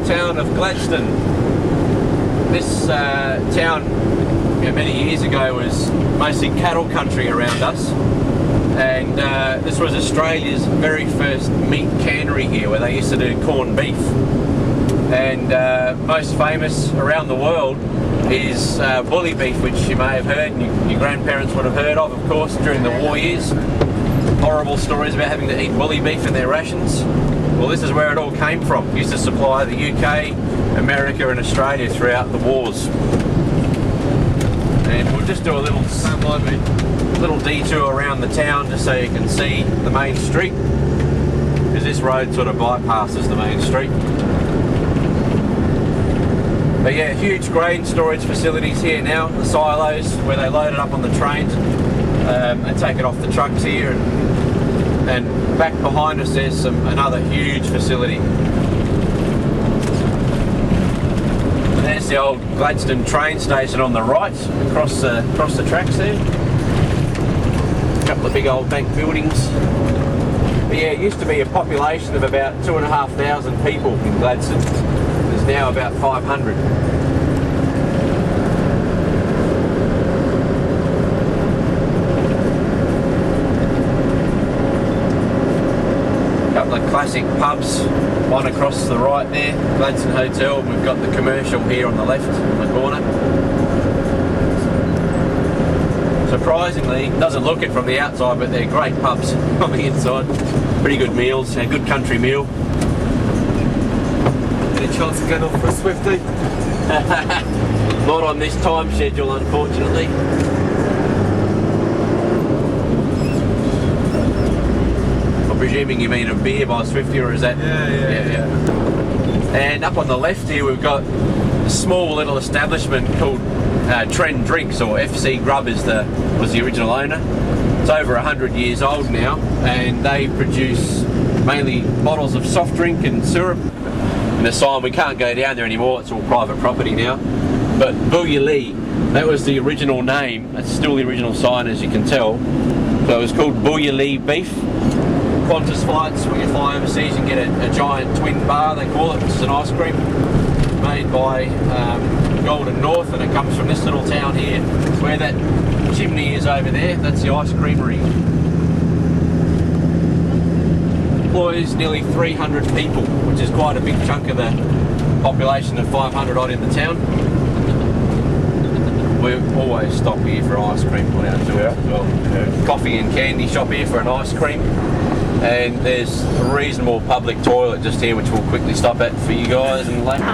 town of Gladstone. This town many years ago was mostly cattle country around us, and this was Australia's very first meat cannery here, where they used to do corned beef. And most famous around the world is bully beef, which you may have heard, and your grandparents would have heard of course, during the war years. Horrible stories about having to eat bully beef in their rations. Well, this is where it all came from. It used to supply the UK, America and Australia throughout the wars. And we'll just do a little detour around the town just so you can see the main street, because this road sort of bypasses the main street. But yeah, huge grain storage facilities here now, the silos where they load it up on the trains and take it off the trucks here. And back behind us there's another huge facility. And there's the old Gladstone train station on the right, across the tracks there. A couple of big old bank buildings. But yeah, it used to be a population of about 2,500 people in Gladstone. There's now about 500. Classic pubs, one across the right there, Gladstone Hotel, and we've got the commercial here on the left, on the corner. Surprisingly, doesn't look it from the outside, but they're great pubs on the inside. Pretty good meals, a good country meal. Any chance of going off for a Swifty? Not on this time schedule, unfortunately. Presuming you mean a beer by Swifty, or is that? Yeah. And up on the left here we've got a small little establishment called Trend Drinks, or FC Grub was the original owner. It's over 100 years old now, and they produce mainly bottles of soft drink and syrup. And the sign, we can't go down there anymore, it's all private property now. But Booyah Lee, that was the original name, that's still the original sign as you can tell. So it was called Booyah Lee Beef. Qantas flights, when you fly overseas, you get a giant twin bar, they call it, which is an ice cream made by Golden North, and it comes from this little town here, where that chimney is over there. That's the ice creamery. Employs nearly 300 people, which is quite a big chunk of the population of 500 odd in the town. We always stop here for ice cream on our tour as well. Coffee and candy shop here for an ice cream. And there's a reasonable public toilet just here, which we'll quickly stop at for you guys and later.